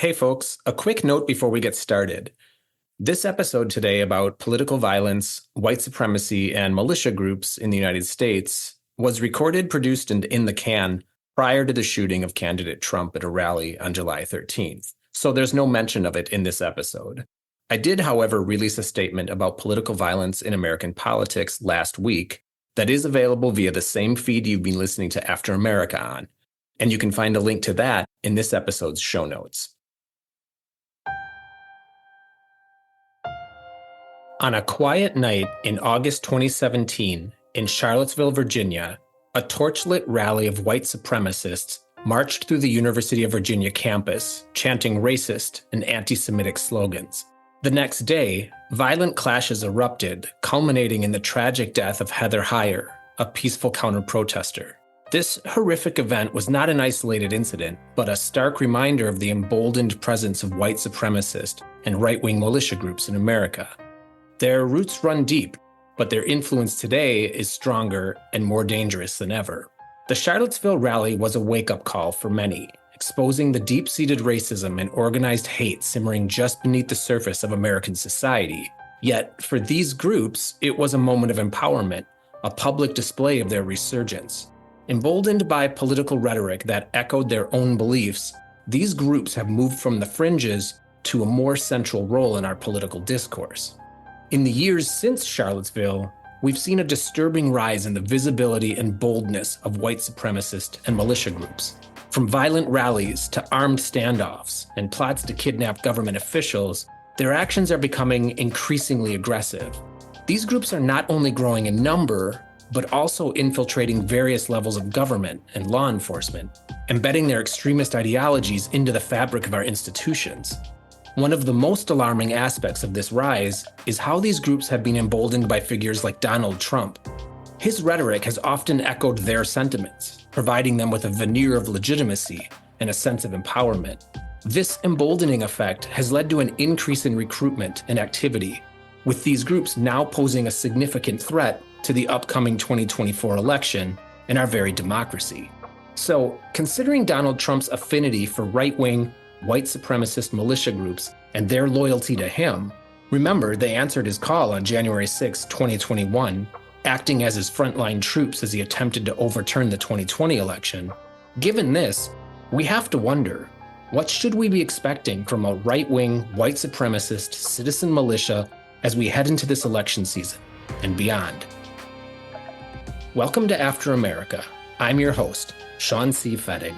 Hey folks, a quick note before we get started. This episode today about political violence, white supremacy, and militia groups in the United States was recorded, produced, and in the can prior to the shooting of candidate Trump at a rally on July 13th. So there's no mention of it in this episode. I did, however, release a statement about political violence in American politics last week that is available via the same feed you've been listening to After America on. And you can find a link to that in this episode's show notes. On a quiet night in August 2017 in Charlottesville, Virginia, a torchlit rally of white supremacists marched through the University of Virginia campus, chanting racist and anti-Semitic slogans. The next day, violent clashes erupted, culminating in the tragic death of Heather Heyer, a peaceful counter-protester. This horrific event was not an isolated incident, but a stark reminder of the emboldened presence of white supremacist and right-wing militia groups in America. Their roots run deep, but their influence today is stronger and more dangerous than ever. The Charlottesville rally was a wake-up call for many, exposing the deep-seated racism and organized hate simmering just beneath the surface of American society. Yet, for these groups, it was a moment of empowerment, a public display of their resurgence. Emboldened by political rhetoric that echoed their own beliefs, these groups have moved from the fringes to a more central role in our political discourse. In the years since Charlottesville, we've seen a disturbing rise in the visibility and boldness of white supremacist and militia groups. From violent rallies to armed standoffs and plots to kidnap government officials, their actions are becoming increasingly aggressive. These groups are not only growing in number, but also infiltrating various levels of government and law enforcement, embedding their extremist ideologies into the fabric of our institutions. One of the most alarming aspects of this rise is how these groups have been emboldened by figures like Donald Trump. His rhetoric has often echoed their sentiments, providing them with a veneer of legitimacy and a sense of empowerment. This emboldening effect has led to an increase in recruitment and activity, with these groups now posing a significant threat to the upcoming 2024 election and our very democracy. So, considering Donald Trump's affinity for right-wing, white supremacist militia groups and their loyalty to him, remember they answered his call on January 6, 2021, acting as his frontline troops as he attempted to overturn the 2020 election. Given this, we have to wonder, what should we be expecting from a right-wing, white supremacist citizen militia as we head into this election season and beyond? Welcome to After America. I'm your host, Sean C. Fettig.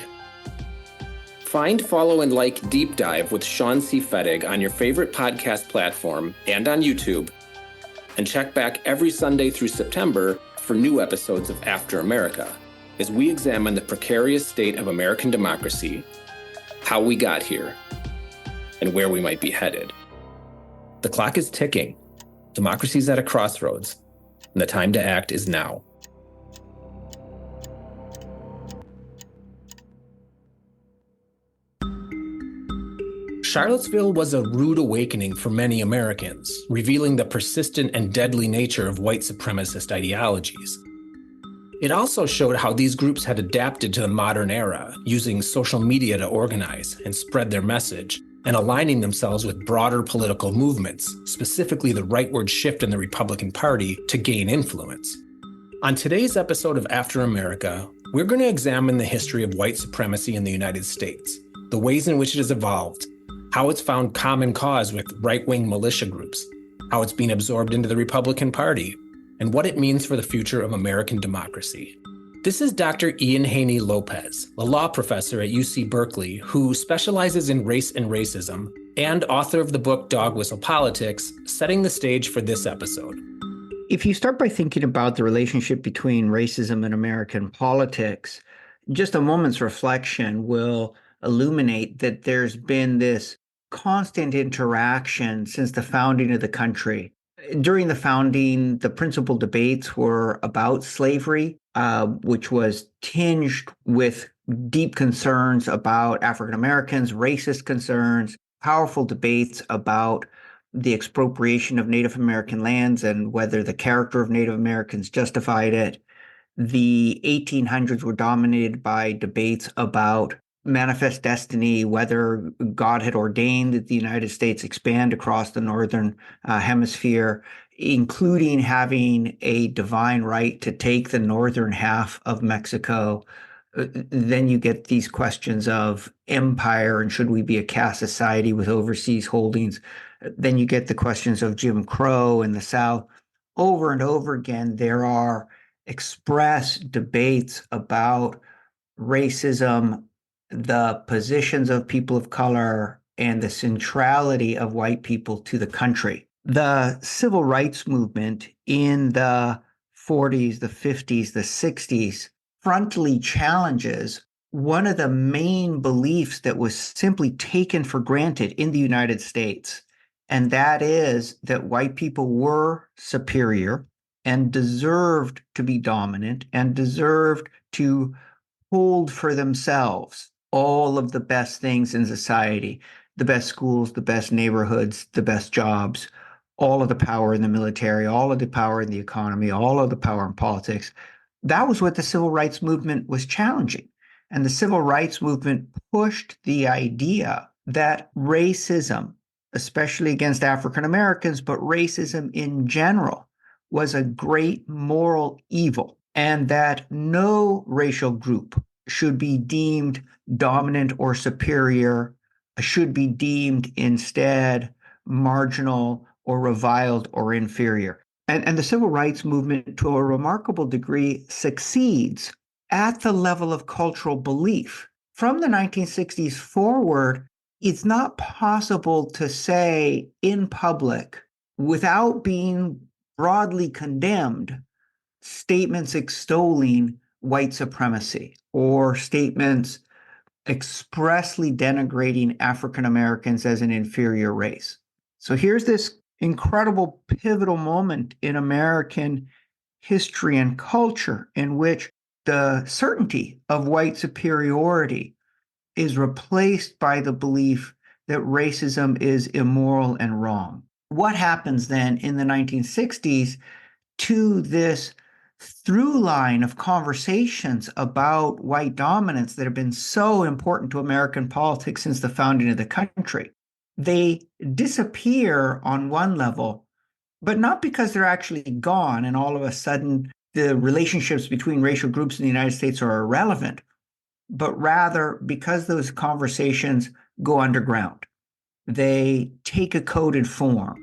Find, follow, and like Deep Dive with Sean C. Fettig on your favorite podcast platform and on YouTube. And check back every Sunday through September for new episodes of After America, as we examine the precarious state of American democracy, how we got here, and where we might be headed. The clock is ticking. Democracy's at a crossroads, and the time to act is now. Charlottesville was a rude awakening for many Americans, revealing the persistent and deadly nature of white supremacist ideologies. It also showed how these groups had adapted to the modern era, using social media to organize and spread their message, and aligning themselves with broader political movements, specifically the rightward shift in the Republican Party, to gain influence. On today's episode of After America, we're going to examine the history of white supremacy in the United States, the ways in which it has evolved, how it's found common cause with right-wing militia groups, how it's been absorbed into the Republican Party, and what it means for the future of American democracy. This is Dr. Ian Haney Lopez, a law professor at UC Berkeley who specializes in race and racism, and author of the book Dog Whistle Politics, setting the stage for this episode. If you start by thinking about the relationship between racism and American politics, just a moment's reflection will illuminate that there's been this constant interaction since the founding of the country. During the founding, the principal debates were about slavery, which was tinged with deep concerns about African Americans, racist concerns, powerful debates about the expropriation of Native American lands and whether the character of Native Americans justified it. The 1800s were dominated by debates about manifest destiny, whether God had ordained that the United States expand across the northern hemisphere, including having a divine right to take the northern half of Mexico. Then you get these questions of empire and should we be a caste society with overseas holdings? Then you get the questions of Jim Crow in the South. Over and over again, there are express debates about racism, the positions of people of color, and the centrality of white people to the country. The civil rights movement in the 40s, the 50s, the 60s frontally challenges one of the main beliefs that was simply taken for granted in the United States, and that is that white people were superior and deserved to be dominant and deserved to hold for themselves all of the best things in society, the best schools, the best neighborhoods, the best jobs, all of the power in the military, all of the power in the economy, all of the power in politics. That was what the civil rights movement was challenging. And the civil rights movement pushed the idea that racism, especially against African Americans, but racism in general, was a great moral evil, and that no racial group should be deemed dominant or superior, should be deemed instead marginal or reviled or inferior. And the civil rights movement, to a remarkable degree, succeeds at the level of cultural belief. From the 1960s forward, it's not possible to say in public, without being broadly condemned, statements extolling white supremacy or statements expressly denigrating African Americans as an inferior race. So here's this incredible pivotal moment in American history and culture in which the certainty of white superiority is replaced by the belief that racism is immoral and wrong. What happens then in the 1960s to this through line of conversations about white dominance that have been so important to American politics since the founding of the country? They disappear on one level, but not because they're actually gone and all of a sudden the relationships between racial groups in the United States are irrelevant, but rather because those conversations go underground. They take a coded form.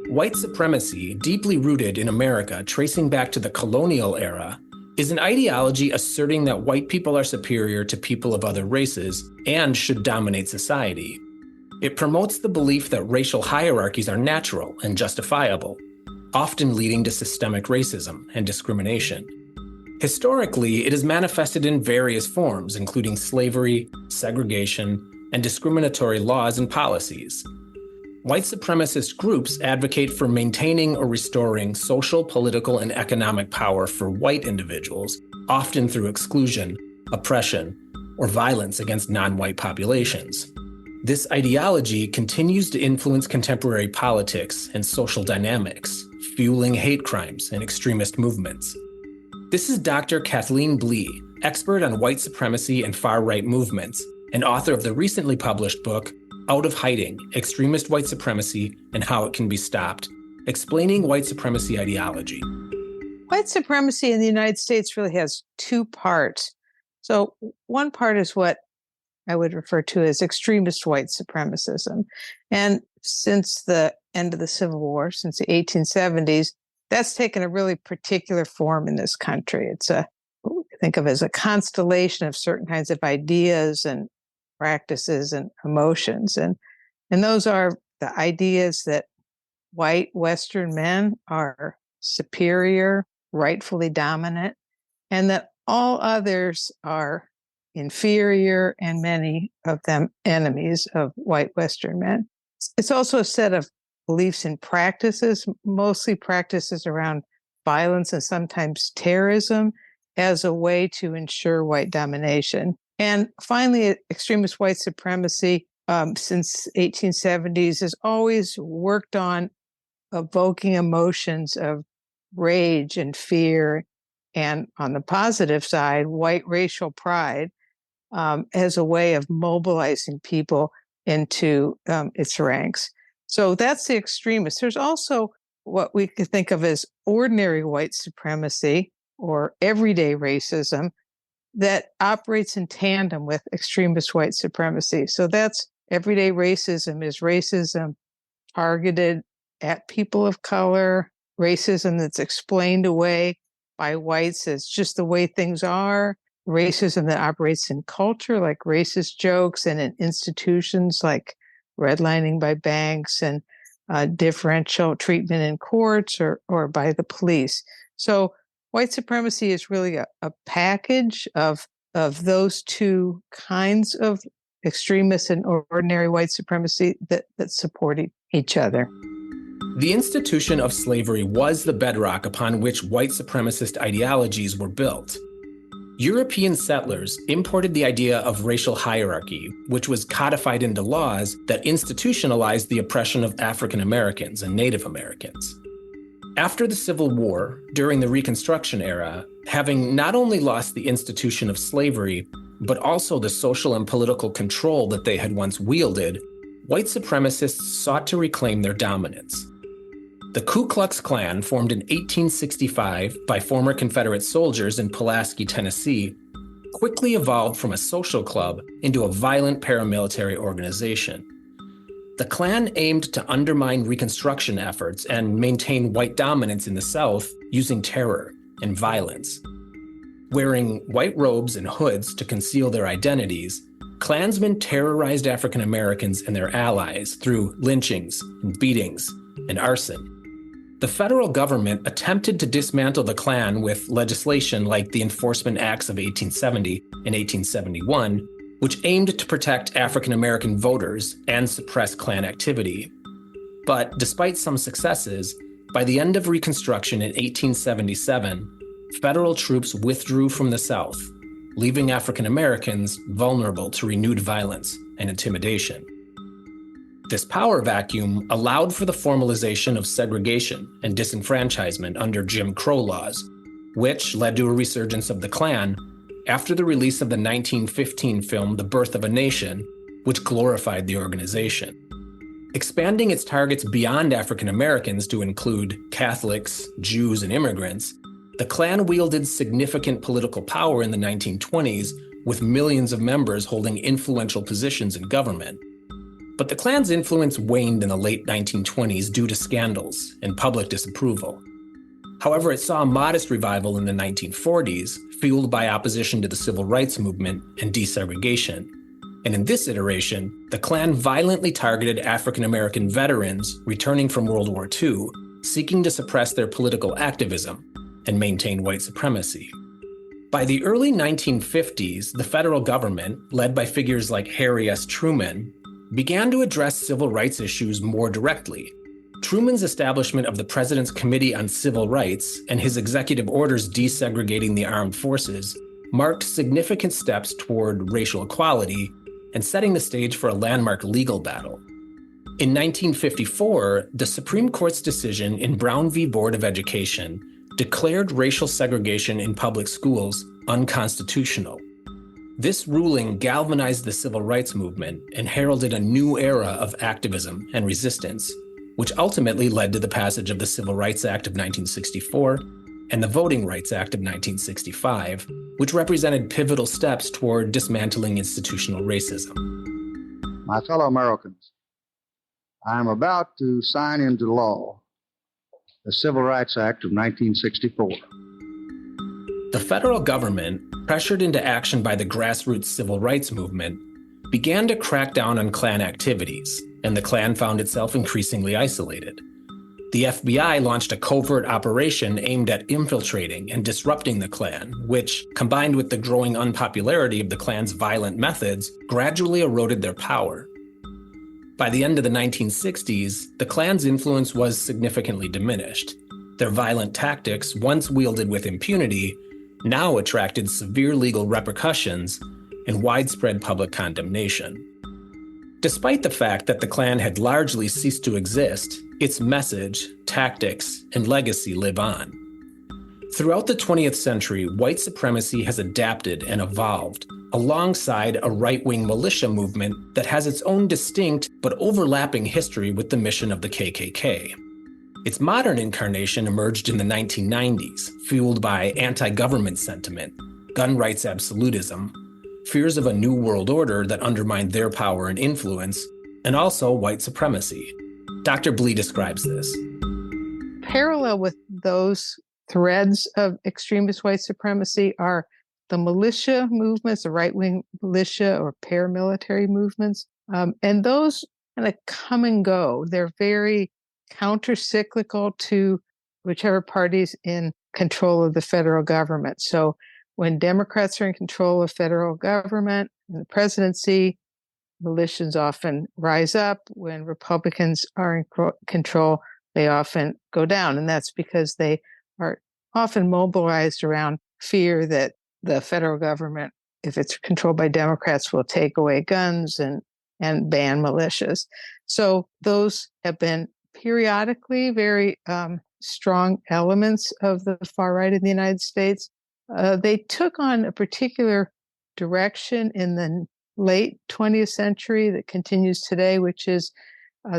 White supremacy, deeply rooted in America, tracing back to the colonial era, is an ideology asserting that white people are superior to people of other races and should dominate society. It promotes the belief that racial hierarchies are natural and justifiable, often leading to systemic racism and discrimination. Historically, it is manifested in various forms, including slavery, segregation, and discriminatory laws and policies. White supremacist groups advocate for maintaining or restoring social, political, and economic power for white individuals, often through exclusion, oppression, or violence against non-white populations. This ideology continues to influence contemporary politics and social dynamics, fueling hate crimes and extremist movements. This is Dr. Kathleen Blee, expert on white supremacy and far-right movements, and author of the recently published book, Out of Hiding, Extremist White Supremacy and How It Can Be Stopped, explaining white supremacy ideology. White supremacy in the United States really has two parts. So one part is what I would refer to as extremist white supremacism. And since the end of the Civil War, since the 1870s, that's taken a really particular form in this country. It's think of as a constellation of certain kinds of ideas and practices and emotions. And those are the ideas that white Western men are superior, rightfully dominant, and that all others are inferior, and many of them enemies of white Western men. It's also a set of beliefs and practices, mostly practices around violence and sometimes terrorism, as a way to ensure white domination. And finally, extremist white supremacy since 1870s has always worked on evoking emotions of rage and fear, and on the positive side, white racial pride, as a way of mobilizing people into its ranks. So that's the extremist. There's also what we could think of as ordinary white supremacy or everyday racism that operates in tandem with extremist white supremacy. So that's everyday racism is racism targeted at people of color, racism that's explained away by whites as just the way things are, racism that operates in culture like racist jokes and in institutions like redlining by banks and differential treatment in courts or by the police. So white supremacy is really a package of those two kinds of extremist and ordinary white supremacy that support each other. The institution of slavery was the bedrock upon which white supremacist ideologies were built. European settlers imported the idea of racial hierarchy, which was codified into laws that institutionalized the oppression of African Americans and Native Americans. After the Civil War, during the Reconstruction era, having not only lost the institution of slavery, but also the social and political control that they had once wielded, white supremacists sought to reclaim their dominance. The Ku Klux Klan, formed in 1865 by former Confederate soldiers in Pulaski, Tennessee, quickly evolved from a social club into a violent paramilitary organization. The Klan aimed to undermine Reconstruction efforts and maintain white dominance in the South using terror and violence. Wearing white robes and hoods to conceal their identities, Klansmen terrorized African Americans and their allies through lynchings and beatings and arson. The federal government attempted to dismantle the Klan with legislation like the Enforcement Acts of 1870 and 1871, which aimed to protect African American voters and suppress Klan activity. But despite some successes, by the end of Reconstruction in 1877, federal troops withdrew from the South, leaving African Americans vulnerable to renewed violence and intimidation. This power vacuum allowed for the formalization of segregation and disenfranchisement under Jim Crow laws, which led to a resurgence of the Klan after the release of the 1915 film The Birth of a Nation, which glorified the organization. Expanding its targets beyond African Americans to include Catholics, Jews, and immigrants, the Klan wielded significant political power in the 1920s, with millions of members holding influential positions in government. But the Klan's influence waned in the late 1920s due to scandals and public disapproval. However, it saw a modest revival in the 1940s, fueled by opposition to the civil rights movement and desegregation. And in this iteration, the Klan violently targeted African American veterans returning from World War II, seeking to suppress their political activism and maintain white supremacy. By the early 1950s, the federal government, led by figures like Harry S. Truman, began to address civil rights issues more directly. Truman's establishment of the President's Committee on Civil Rights and his executive orders desegregating the armed forces marked significant steps toward racial equality and setting the stage for a landmark legal battle. In 1954, the Supreme Court's decision in Brown v. Board of Education declared racial segregation in public schools unconstitutional. This ruling galvanized the civil rights movement and heralded a new era of activism and resistance, which ultimately led to the passage of the Civil Rights Act of 1964 and the Voting Rights Act of 1965, which represented pivotal steps toward dismantling institutional racism. My fellow Americans, I am about to sign into law the Civil Rights Act of 1964. The federal government, pressured into action by the grassroots civil rights movement, began to crack down on Klan activities, and the Klan found itself increasingly isolated. The FBI launched a covert operation aimed at infiltrating and disrupting the Klan, which, combined with the growing unpopularity of the Klan's violent methods, gradually eroded their power. By the end of the 1960s, the Klan's influence was significantly diminished. Their violent tactics, once wielded with impunity, now attracted severe legal repercussions and widespread public condemnation. Despite the fact that the Klan had largely ceased to exist, its message, tactics, and legacy live on. Throughout the 20th century, white supremacy has adapted and evolved, alongside a right-wing militia movement that has its own distinct but overlapping history with the mission of the KKK. Its modern incarnation emerged in the 1990s, fueled by anti-government sentiment, gun rights absolutism, fears of a new world order that undermined their power and influence, and also white supremacy. Dr. Blee describes this. Parallel with those threads of extremist white supremacy are the militia movements, the right-wing militia or paramilitary movements. And those kind of come and go. They're very counter-cyclical to whichever party's in control of the federal government. So when Democrats are in control of federal government and the presidency, militias often rise up. When Republicans are in control, they often go down. And that's because they are often mobilized around fear that the federal government, if it's controlled by Democrats, will take away guns and ban militias. So those have been periodically very strong elements of the far right in the United States. They took on a particular direction in the late 20th century that continues today, which is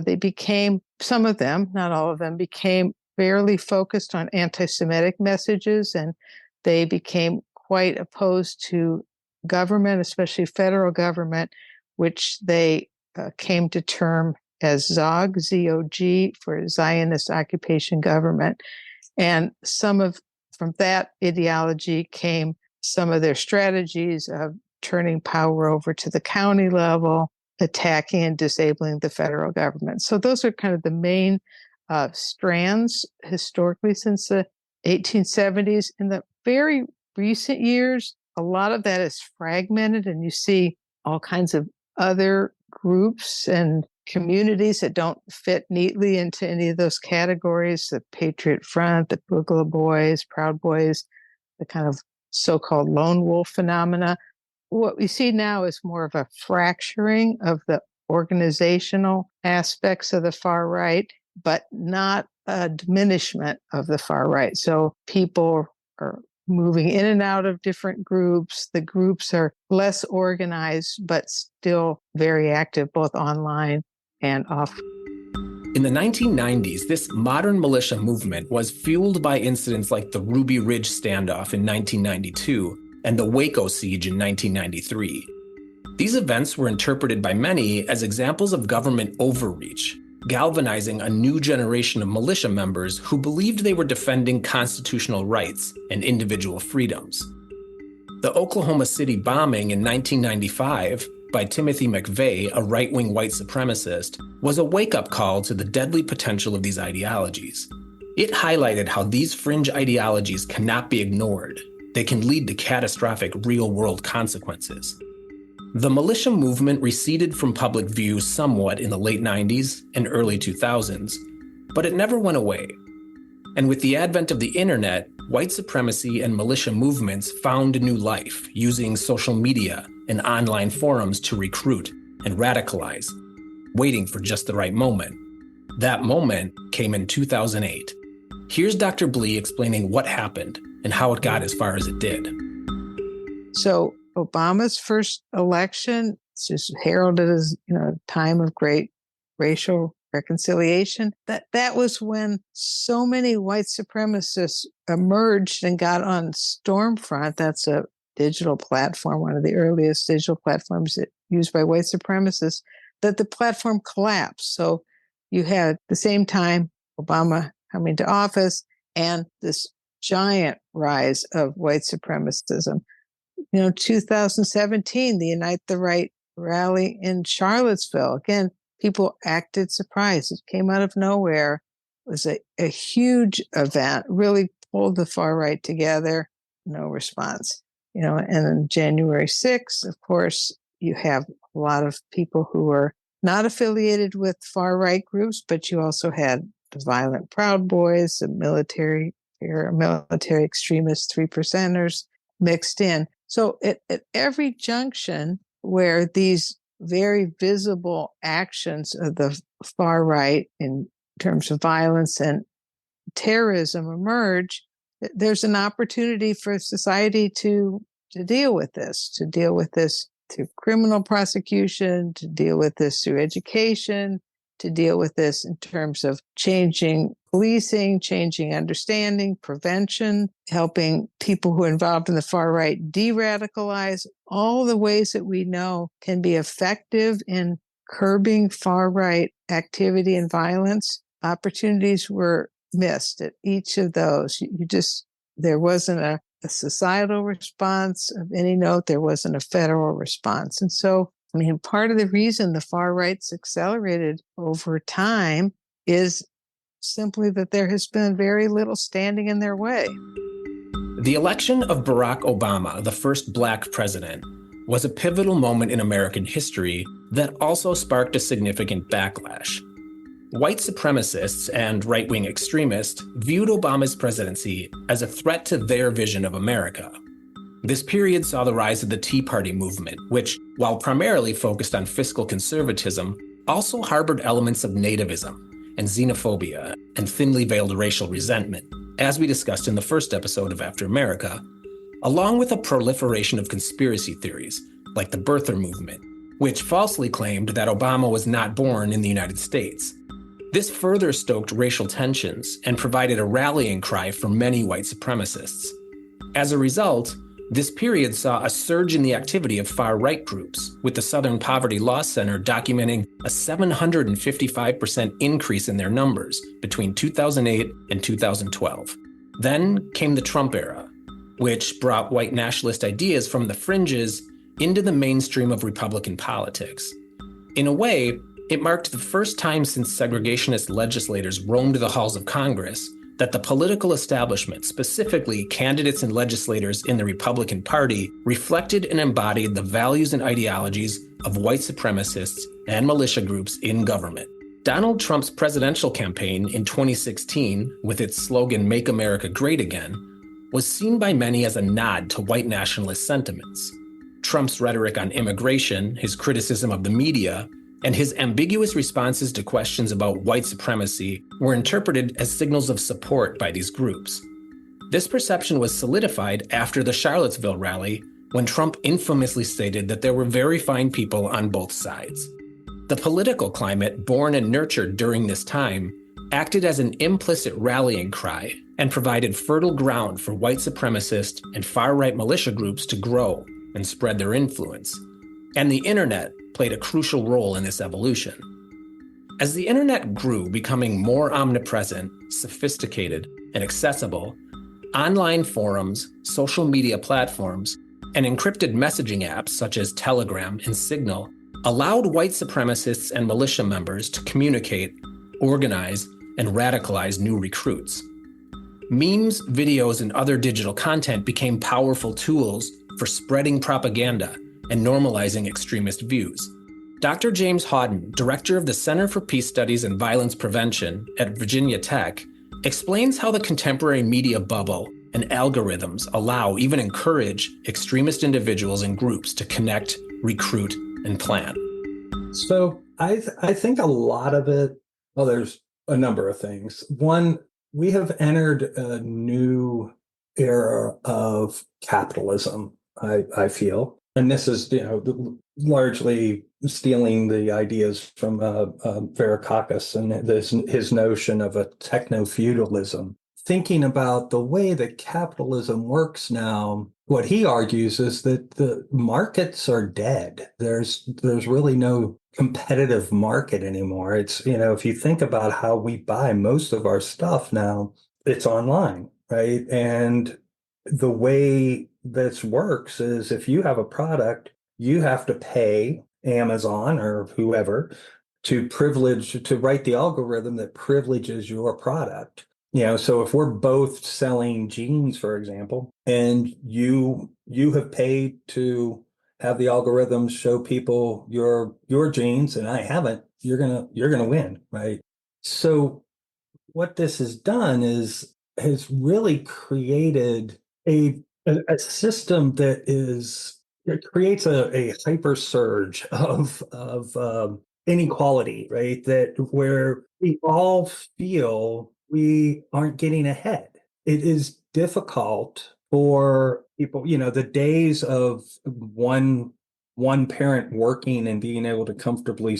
they became, some of them, not all of them, became fairly focused on anti-Semitic messages, and they became quite opposed to government, especially federal government, which they came to term as ZOG, Z-O-G, for Zionist occupation government. And from that ideology came some of their strategies of turning power over to the county level, attacking and disabling the federal government. So those are kind of the main strands historically since the 1870s. In the very recent years, a lot of that is fragmented, and you see all kinds of other groups and communities that don't fit neatly into any of those categories: the Patriot Front, the Boogaloo Boys, Proud Boys, the kind of so-called lone wolf phenomena. What we see now is more of a fracturing of the organizational aspects of the far right, but not a diminishment of the far right. So people are moving in and out of different groups. The groups are less organized, but still very active, both online and off. In the 1990s, this modern militia movement was fueled by incidents like the Ruby Ridge standoff in 1992 and the Waco siege in 1993. These events were interpreted by many as examples of government overreach, galvanizing a new generation of militia members who believed they were defending constitutional rights and individual freedoms. The Oklahoma City bombing in 1995 by Timothy McVeigh, a right-wing white supremacist, was a wake-up call to the deadly potential of these ideologies. It highlighted how these fringe ideologies cannot be ignored. They can lead to catastrophic real-world consequences. The militia movement receded from public view somewhat in the late 90s and early 2000s, but it never went away. And with the advent of the internet, white supremacy and militia movements found new life using social media and online forums to recruit and radicalize, waiting for just the right moment. That moment came in 2008. Here's Dr. Blee explaining what happened and how it got as far as it did. So Obama's first election, it's just heralded as a time of great racial reconciliation. That was when so many white supremacists emerged and got on Stormfront. That's a digital platform, one of the earliest digital platforms used by white supremacists, that the platform collapsed. So you had at the same time Obama coming to office and this giant rise of white supremacism. 2017, the Unite the Right rally in Charlottesville. Again, people acted surprised. It came out of nowhere. It was a huge event, really pulled the far right together. No response. And then January 6th, of course, you have a lot of people who are not affiliated with far right groups, but you also had the violent Proud Boys, the military extremist 3%ers mixed in. So at every junction where these very visible actions of the far right in terms of violence and terrorism emerge, there's an opportunity for society to to deal with this through criminal prosecution, to deal with this through education, to deal with this in terms of changing policing, changing understanding, prevention, helping people who are involved in the far right de-radicalize, all the ways that we know can be effective in curbing far right activity and violence. Opportunities were missed at each of those. There wasn't a societal response of any note. There wasn't a federal response. And so, part of the reason the far right's accelerated over time is simply that there has been very little standing in their way. The election of Barack Obama, the first Black president, was a pivotal moment in American history that also sparked a significant backlash. White supremacists and right-wing extremists viewed Obama's presidency as a threat to their vision of America. This period saw the rise of the Tea Party movement, which, while primarily focused on fiscal conservatism, also harbored elements of nativism and xenophobia and thinly veiled racial resentment, as we discussed in the first episode of After America, along with a proliferation of conspiracy theories, like the birther movement, which falsely claimed that Obama was not born in the United States. This further stoked racial tensions and provided a rallying cry for many white supremacists. As a result, this period saw a surge in the activity of far-right groups, with the Southern Poverty Law Center documenting a 755% increase in their numbers between 2008 and 2012. Then came the Trump era, which brought white nationalist ideas from the fringes into the mainstream of Republican politics. In a way, it marked the first time since segregationist legislators roamed the halls of Congress that the political establishment, specifically candidates and legislators in the Republican Party, reflected and embodied the values and ideologies of white supremacists and militia groups in government. Donald Trump's presidential campaign in 2016, with its slogan, "Make America Great Again," was seen by many as a nod to white nationalist sentiments. Trump's rhetoric on immigration, his criticism of the media, and his ambiguous responses to questions about white supremacy were interpreted as signals of support by these groups. This perception was solidified after the Charlottesville rally, when Trump infamously stated that there were very fine people on both sides. The political climate, born and nurtured during this time, acted as an implicit rallying cry and provided fertile ground for white supremacist and far-right militia groups to grow and spread their influence. And the internet played a crucial role in this evolution. As the internet grew, becoming more omnipresent, sophisticated, and accessible, online forums, social media platforms, and encrypted messaging apps such as Telegram and Signal allowed white supremacists and militia members to communicate, organize, and radicalize new recruits. Memes, videos, and other digital content became powerful tools for spreading propaganda and normalizing extremist views. Dr. James Hawden, director of the Center for Peace Studies and Violence Prevention at Virginia Tech, explains how the contemporary media bubble and algorithms allow, even encourage, extremist individuals and groups to connect, recruit, and plan. So I think a lot of it, well, there's a number of things. One, we have entered a new era of capitalism, I feel. And this is, largely stealing the ideas from Varoufakis and his notion of a techno-feudalism. Thinking about the way that capitalism works now, what he argues is that the markets are dead. There's really no competitive market anymore. It's, if you think about how we buy most of our stuff now, it's online, right? And the way this works is if you have a product, you have to pay Amazon or whoever to write the algorithm that privileges your product. So if we're both selling jeans, for example, and you have paid to have the algorithms show people your jeans and I haven't, you're gonna win, right? So what this has done has really created a system that it creates a hyper surge of inequality, right? That where we all feel we aren't getting ahead. It is difficult for people, the days of one parent working and being able to comfortably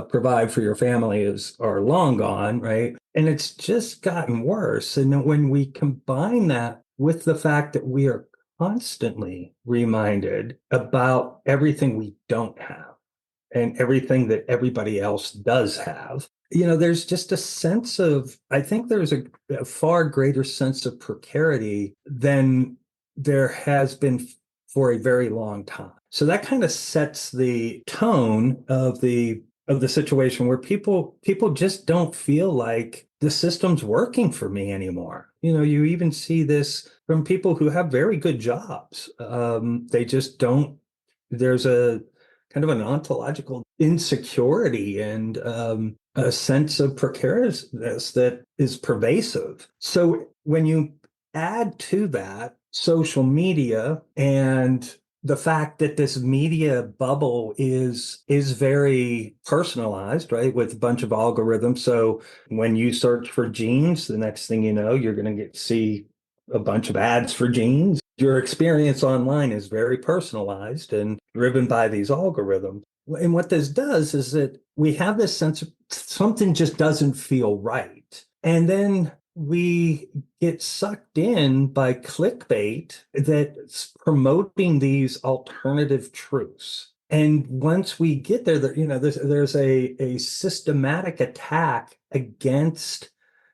provide for your family are long gone, right? And it's just gotten worse. And then when we combine that with the fact that we are constantly reminded about everything we don't have and everything that everybody else does have, there's just a sense of, I think there's a far greater sense of precarity than there has been for a very long time. So that kind of sets the tone of the situation where people just don't feel like the system's working for me anymore. You even see this from people who have very good jobs. They just don't. There's a kind of an ontological insecurity and a sense of precariousness that is pervasive. So when you add to that social media and the fact that this media bubble is very personalized, right, with a bunch of algorithms. So when you search for jeans, the next thing you know, you're going to see a bunch of ads for jeans. Your experience online is very personalized and driven by these algorithms. And what this does is that we have this sense of something just doesn't feel right. And then we get sucked in by clickbait that's promoting these alternative truths. And once we get there, there's a systematic attack against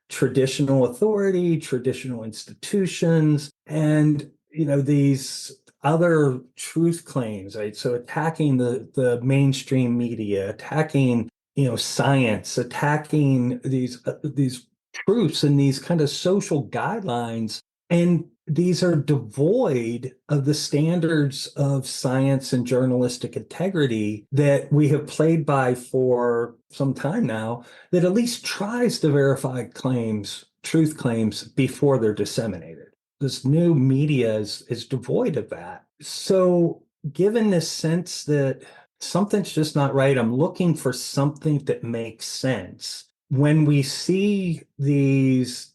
traditional authority, traditional institutions, and these other truth claims, right? So attacking the mainstream media, attacking science, attacking these truths and these kind of social guidelines. And these are devoid of the standards of science and journalistic integrity that we have played by for some time now, that at least tries to verify truth claims before they're disseminated. This new media is devoid of that. So given this sense that something's just not right, I'm looking for something that makes sense. When we see these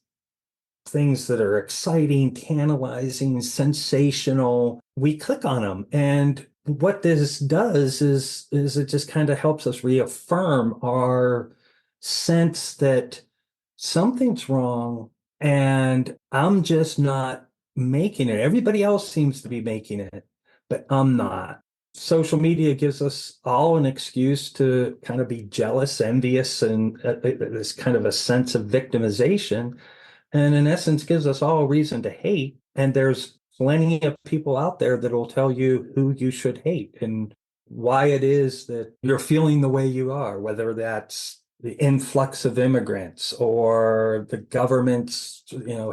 things that are exciting, tantalizing, sensational, we click on them. And what this does is it just kind of helps us reaffirm our sense that something's wrong and I'm just not making it. Everybody else seems to be making it, but I'm not. Social media gives us all an excuse to kind of be jealous, envious, and this kind of a sense of victimization. And in essence, gives us all a reason to hate. And there's plenty of people out there that will tell you who you should hate and why it is that you're feeling the way you are, whether that's the influx of immigrants or the government's,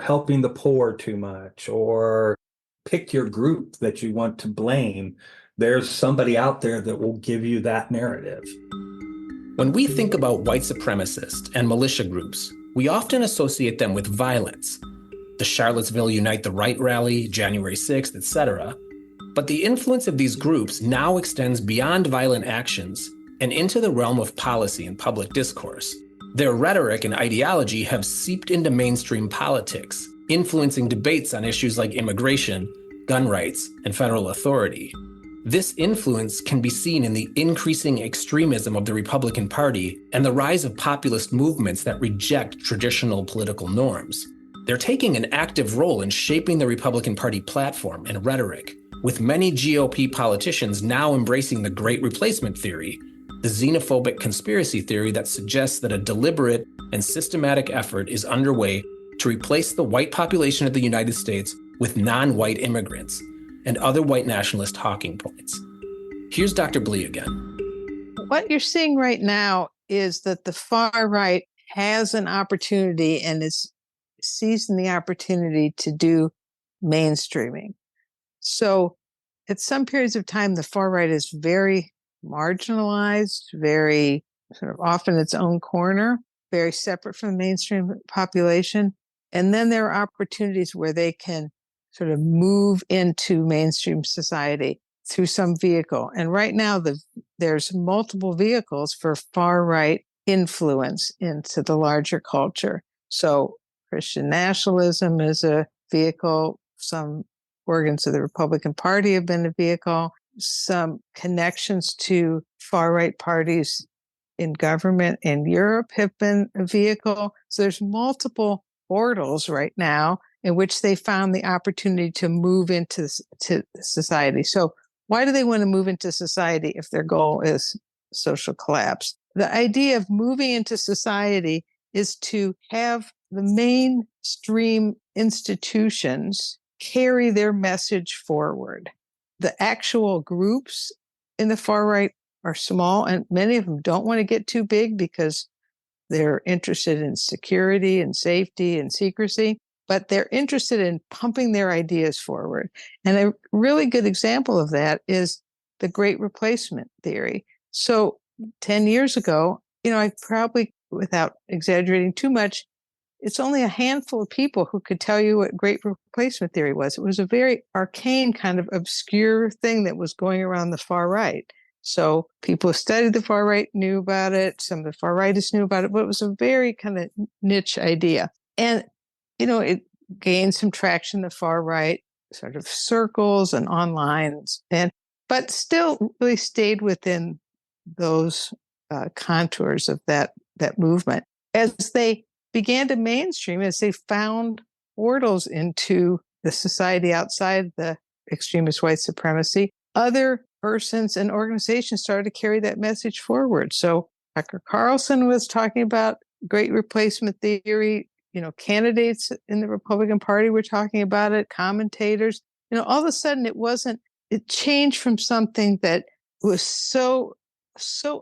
helping the poor too much, or pick your group that you want to blame. There's somebody out there that will give you that narrative. When we think about white supremacists and militia groups, we often associate them with violence. The Charlottesville Unite the Right rally, January 6th, etc. But the influence of these groups now extends beyond violent actions and into the realm of policy and public discourse. Their rhetoric and ideology have seeped into mainstream politics, influencing debates on issues like immigration, gun rights, and federal authority. This influence can be seen in the increasing extremism of the Republican Party and the rise of populist movements that reject traditional political norms. They're taking an active role in shaping the Republican Party platform and rhetoric, with many GOP politicians now embracing the Great Replacement theory, the xenophobic conspiracy theory that suggests that a deliberate and systematic effort is underway to replace the white population of the United States with non-white immigrants and other white nationalist talking points. Here's Dr. Blee again. What you're seeing right now is that the far right has an opportunity and is seizing the opportunity to do mainstreaming. So at some periods of time, the far right is very marginalized, very sort of off in its own corner, very separate from the mainstream population. And then there are opportunities where they can sort of move into mainstream society through some vehicle. And right now, there's multiple vehicles for far right influence into the larger culture. So Christian nationalism is a vehicle. Some organs of the Republican Party have been a vehicle. Some connections to far-right parties in government in Europe have been a vehicle. So there's multiple portals right now in which they found the opportunity to move into society. So why do they want to move into society if their goal is social collapse? The idea of moving into society is to have the mainstream institutions carry their message forward. The actual groups in the far right are small, and many of them don't want to get too big because they're interested in security and safety and secrecy, but they're interested in pumping their ideas forward. And a really good example of that is the Great Replacement theory. So 10 years ago, I probably, without exaggerating too much, it's only a handful of people who could tell you what Great Replacement theory was. It was a very arcane, kind of obscure thing that was going around the far right. So people who studied the far right knew about it. Some of the far rightists knew about it, but it was a very kind of niche idea. And, it gained some traction, the far right sort of circles and online, but still really stayed within those contours of that movement. As they began to mainstream, as they found portals into the society outside the extremist white supremacy, other persons and organizations started to carry that message forward. So Tucker Carlson was talking about Great Replacement theory. Candidates in the Republican Party were talking about it, commentators. All of a sudden it changed from something that was so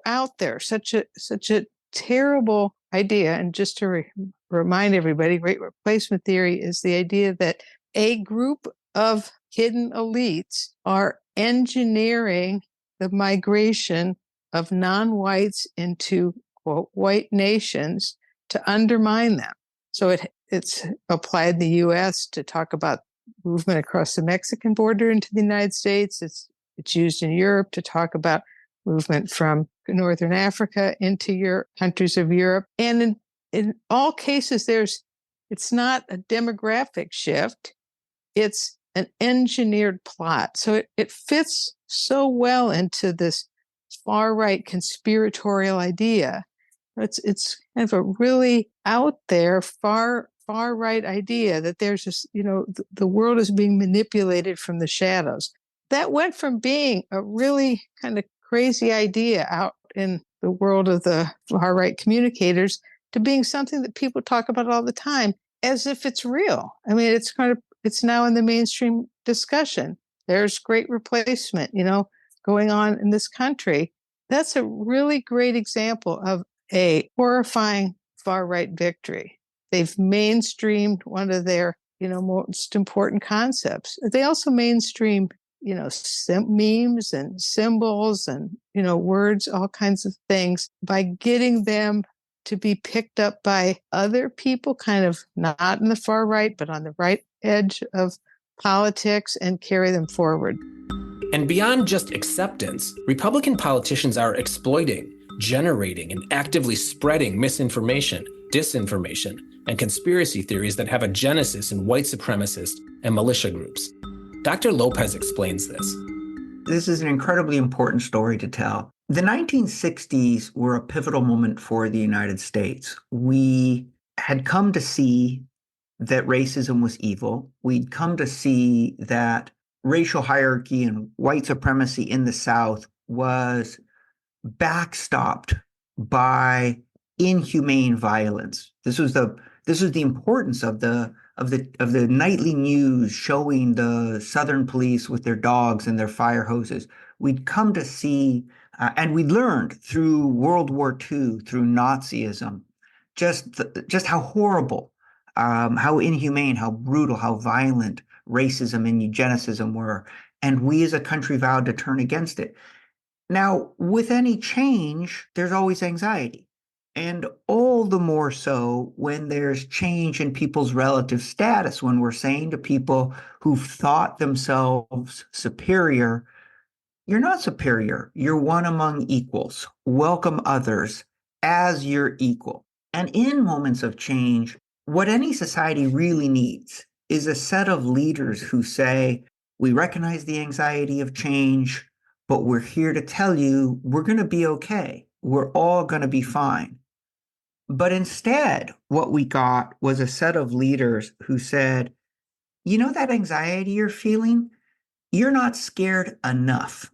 out there, such a terrible idea. And just to remind everybody, Great Replacement theory is the idea that a group of hidden elites are engineering the migration of non-whites into, quote, white nations to undermine them. So it's applied in the U.S. to talk about movement across the Mexican border into the United States. It's used in Europe to talk about movement from Northern Africa into your countries of Europe. And in all cases, it's not a demographic shift. It's an engineered plot. So it fits so well into this far right conspiratorial idea. It's kind of a really out there far right idea that there's just, the world is being manipulated from the shadows. That went from being a really kind of crazy idea out in the world of the far right communicators to being something that people talk about all the time as if it's real. I mean, it's now in the mainstream discussion. There's Great Replacement, going on in this country. That's a really great example of a horrifying far right victory. They've mainstreamed one of their, most important concepts. They also mainstream, memes and symbols and, words, all kinds of things by getting them to be picked up by other people, kind of not in the far right, but on the right edge of politics, and carry them forward. And beyond just acceptance, Republican politicians are exploiting, generating, and actively spreading misinformation, disinformation, and conspiracy theories that have a genesis in white supremacist and militia groups. Dr. Lopez explains this. This is an incredibly important story to tell. The 1960s were a pivotal moment for the United States. We had come to see that racism was evil. We'd come to see that racial hierarchy and white supremacy in the South was backstopped by inhumane violence. This was the importance of the nightly news showing the Southern police with their dogs and their fire hoses. We'd come to see, and we learned through World War II, through Nazism, just how horrible, how inhumane, how brutal, how violent racism and eugenicism were. And we as a country vowed to turn against it. Now, with any change, there's always anxiety. And all the more so when there's change in people's relative status, when we're saying to people who've thought themselves superior, you're not superior. You're one among equals. Welcome others as your equal. And in moments of change, what any society really needs is a set of leaders who say, We recognize the anxiety of change, but we're here to tell you we're going to be okay. We're all going to be fine. But instead, what we got was a set of leaders who said, you know, that anxiety you're feeling, you're not scared enough.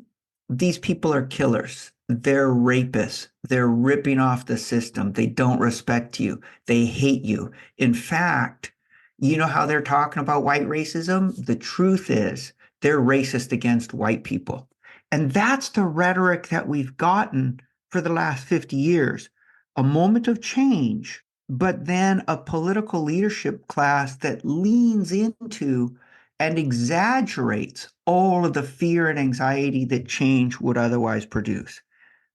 These people are killers. They're rapists. They're ripping off the system. They don't respect you. They hate you. In fact, you know how they're talking about white racism? The truth is they're racist against white people. And that's the rhetoric that we've gotten for the last 50 years. A moment of change, but then a political leadership class that leans into and exaggerates all of the fear and anxiety that change would otherwise produce.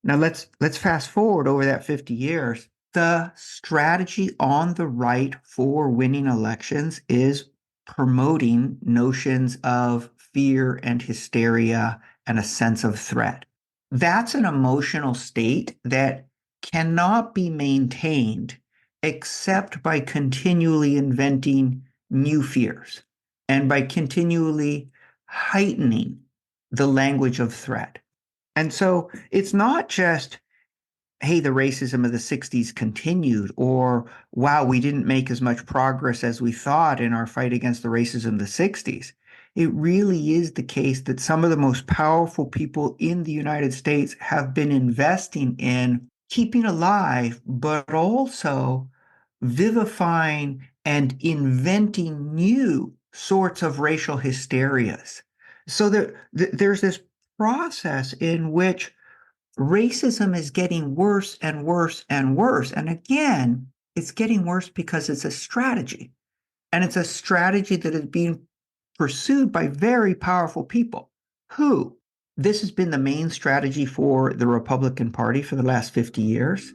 Now let's fast forward over that 50 years. The strategy on the right for winning elections is promoting notions of fear and hysteria and a sense of threat. That's an emotional state that cannot be maintained except by continually inventing new fears and by continually heightening the language of threat. And so it's not just, hey, the racism of the 60s continued, or wow, we didn't make as much progress as we thought in our fight against the racism of the 60s. It really is the case that some of the most powerful people in the United States have been investing in keeping alive, but also vivifying and inventing new sorts of racial hysterias. So there's this process in which racism is getting worse and worse and worse. And again, it's getting worse because it's a strategy. And it's a strategy that is being pursued by very powerful people. Who? This has been the main strategy for the Republican Party for the last 50 years.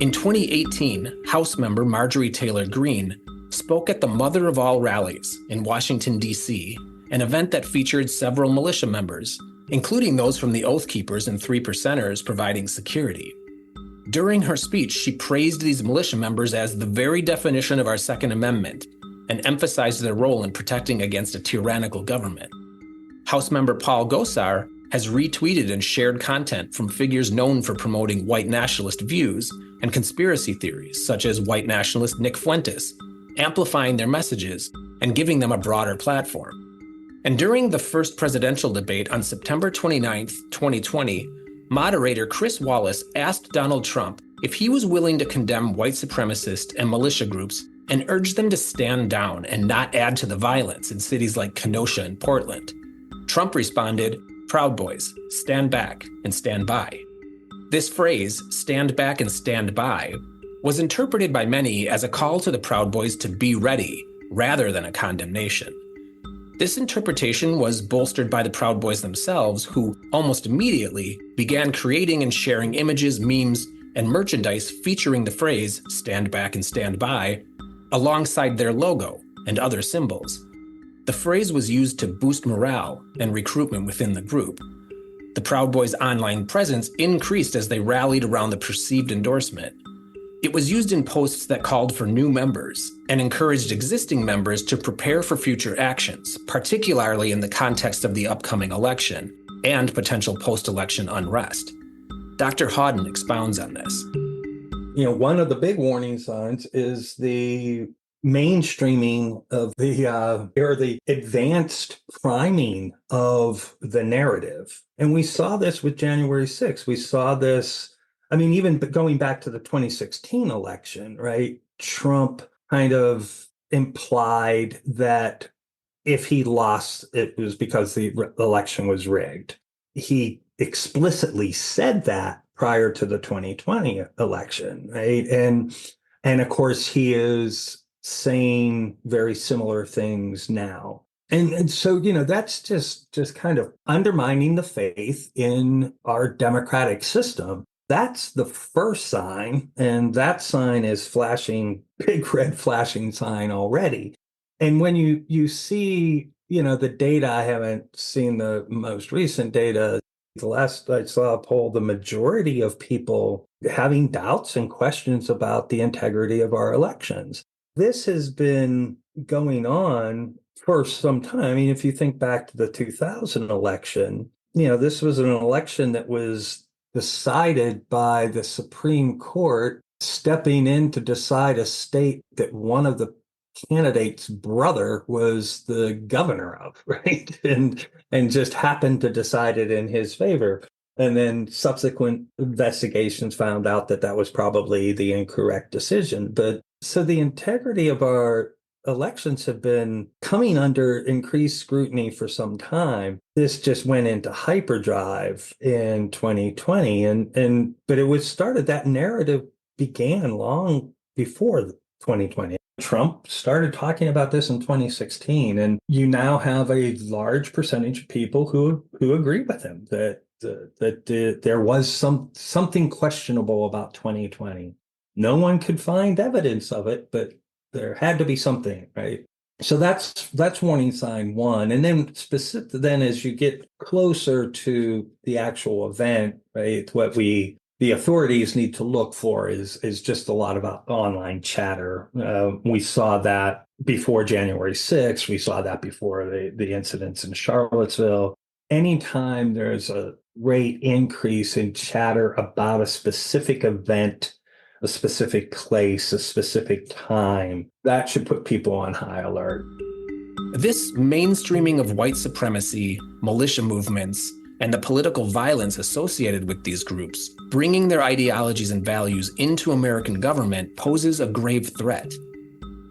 In 2018, House member Marjorie Taylor Greene spoke at the Mother of All rallies in Washington, D.C., an event that featured several militia members, including those from the Oath Keepers and Three Percenters providing security. During her speech, she praised these militia members as the very definition of our Second Amendment and emphasized their role in protecting against a tyrannical government. House member Paul Gosar has retweeted and shared content from figures known for promoting white nationalist views and conspiracy theories, such as white nationalist Nick Fuentes, amplifying their messages and giving them a broader platform. And during the first presidential debate on September 29, 2020, moderator Chris Wallace asked Donald Trump if he was willing to condemn white supremacist and militia groups and urge them to stand down and not add to the violence in cities like Kenosha and Portland. Trump responded, "Proud Boys, stand back and stand by." This phrase, "stand back and stand by," was interpreted by many as a call to the Proud Boys to be ready rather than a condemnation. This interpretation was bolstered by the Proud Boys themselves, who almost immediately began creating and sharing images, memes, and merchandise featuring the phrase "stand back and stand by" alongside their logo and other symbols. The phrase was used to boost morale and recruitment within the group. The Proud Boys' online presence increased as they rallied around the perceived endorsement. It was used in posts that called for new members and encouraged existing members to prepare for future actions, particularly in the context of the upcoming election and potential post-election unrest. Dr. Hawden expounds on this. One of the big warning signs is the mainstreaming of the advanced priming of the narrative. And we saw this with January 6th. We saw this, even going back to the 2016 election, right? Trump kind of implied that if he lost, it was because the election was rigged. He explicitly said that prior to the 2020 election, right? And of course, he is saying very similar things now. And so, that's just kind of undermining the faith in our democratic system. That's the first sign, and that sign is flashing, big red flashing sign already. And when you see, the data, I haven't seen the most recent data. The last I saw a poll, the majority of people having doubts and questions about the integrity of our elections. This has been going on for some time. I mean, if you think back to the 2000 election, this was an election that was decided by the Supreme Court stepping in to decide a state that one of the candidate's brother was the governor of, right? And just happened to decide it in his favor. And then subsequent investigations found out that that was probably the incorrect decision. But so the integrity of our elections have been coming under increased scrutiny for some time. This just went into hyperdrive in 2020. But it was started, that narrative began long before 2020. Trump started talking about this in 2016, and you now have a large percentage of people who agree with him that there was something questionable about 2020. No one could find evidence of it, but there had to be something, right? So that's warning sign one. And then then as you get closer to the actual event, right, the authorities need to look for is just a lot about online chatter. We saw that before January 6th. We saw that before the incidents in Charlottesville. Anytime there's a rate increase in chatter about a specific event, a specific place, a specific time, that should put people on high alert. This mainstreaming of white supremacy, militia movements, and the political violence associated with these groups, bringing their ideologies and values into American government, poses a grave threat.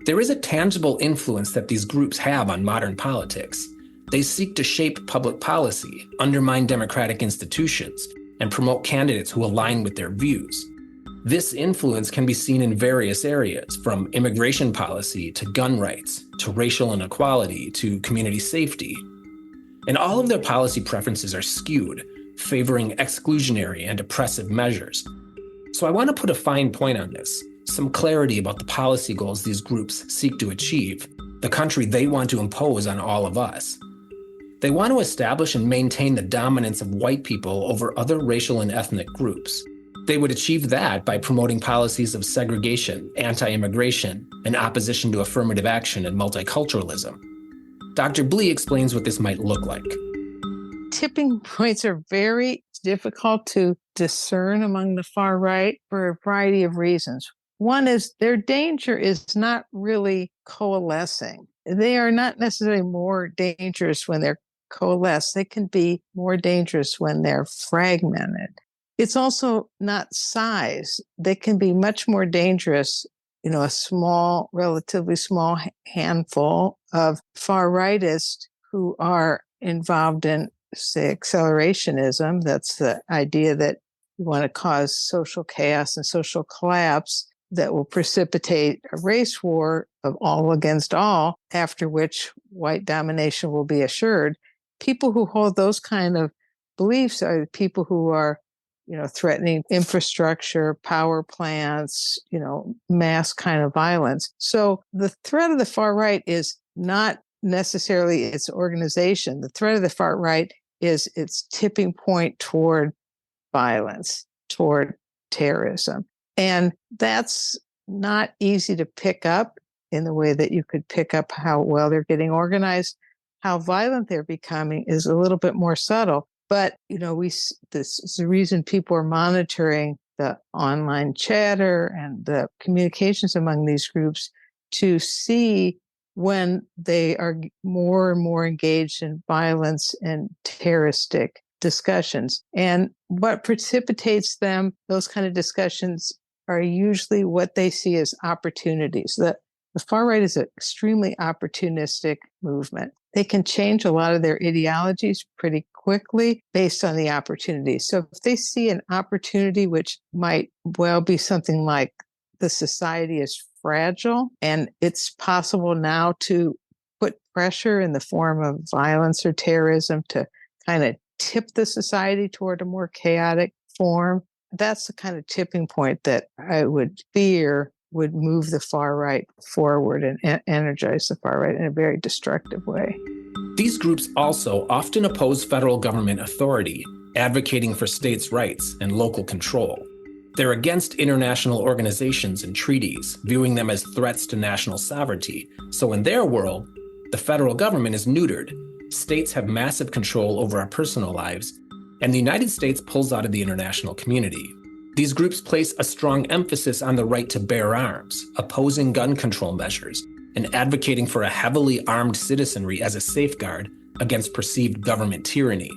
There is a tangible influence that these groups have on modern politics. They seek to shape public policy, undermine democratic institutions, and promote candidates who align with their views. This influence can be seen in various areas, from immigration policy to gun rights, to racial inequality, to community safety. And all of their policy preferences are skewed, favoring exclusionary and oppressive measures. So I want to put a fine point on this, some clarity about the policy goals these groups seek to achieve, the country they want to impose on all of us. They want to establish and maintain the dominance of white people over other racial and ethnic groups. They would achieve that by promoting policies of segregation, anti-immigration, and opposition to affirmative action and multiculturalism. Dr. Blee explains what this might look like. Tipping points are very difficult to discern among the far right for a variety of reasons. One is their danger is not really coalescing. They are not necessarily more dangerous when they're coalesced. They can be more dangerous when they're fragmented. It's also not size. They can be much more dangerous. A small, relatively small handful of far rightists who are involved in, say, accelerationism. That's the idea that you want to cause social chaos and social collapse that will precipitate a race war of all against all, after which white domination will be assured. People who hold those kind of beliefs are the people who are threatening infrastructure, power plants, mass kind of violence. So the threat of the far right is not necessarily its organization. The threat of the far right is its tipping point toward violence, toward terrorism. And that's not easy to pick up in the way that you could pick up how well they're getting organized. How violent they're becoming is a little bit more subtle. But, this is the reason people are monitoring the online chatter and the communications among these groups to see when they are more and more engaged in violence and terroristic discussions. And what precipitates them, those kind of discussions, are usually what they see as opportunities. The far right is an extremely opportunistic movement. They can change a lot of their ideologies pretty quickly based on the opportunity. So if they see an opportunity, which might well be something like the society is fragile and it's possible now to put pressure in the form of violence or terrorism to kind of tip the society toward a more chaotic form, that's the kind of tipping point that I would fear would move the far right forward and energize the far right in a very destructive way. These groups also often oppose federal government authority, advocating for states' rights and local control. They're against international organizations and treaties, viewing them as threats to national sovereignty. So in their world, The federal government is neutered. States have massive control over our personal lives, and the United States pulls out of the international community. These groups place a strong emphasis on the right to bear arms, opposing gun control measures, and advocating for a heavily armed citizenry as a safeguard against perceived government tyranny.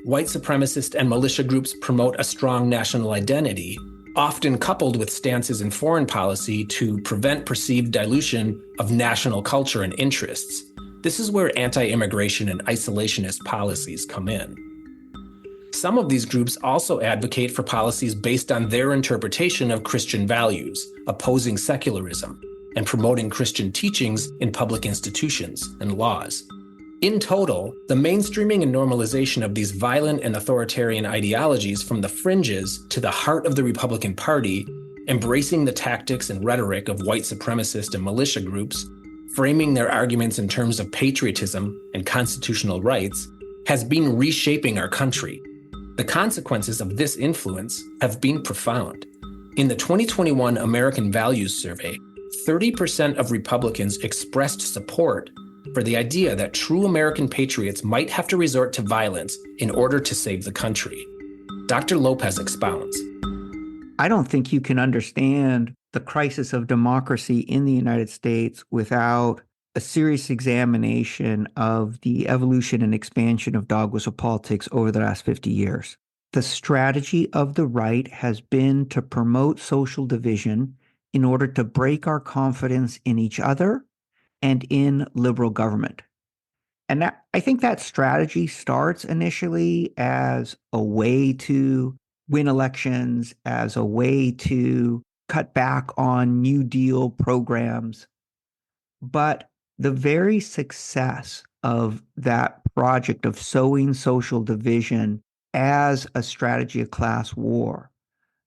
White supremacist and militia groups promote a strong national identity, often coupled with stances in foreign policy to prevent perceived dilution of national culture and interests. This is where anti-immigration and isolationist policies come in. Some of these groups also advocate for policies based on their interpretation of Christian values, opposing secularism, and promoting Christian teachings in public institutions and laws. In total, the mainstreaming and normalization of these violent and authoritarian ideologies from the fringes to the heart of the Republican Party, embracing the tactics and rhetoric of white supremacist and militia groups, framing their arguments in terms of patriotism and constitutional rights, has been reshaping our country. The consequences of this influence have been profound. In the 2021 American Values Survey, 30% of Republicans expressed support for the idea that true American patriots might have to resort to violence in order to save the country. Dr. Lopez expounds. I don't think you can understand the crisis of democracy in the United States without a serious examination of the evolution and expansion of dogwhistle politics over the last 50 years. The strategy of the right has been to promote social division in order to break our confidence in each other and in liberal government. And I think that strategy starts initially as a way to win elections, as a way to cut back on New Deal programs. But the very success of that project of sowing social division as a strategy of class war,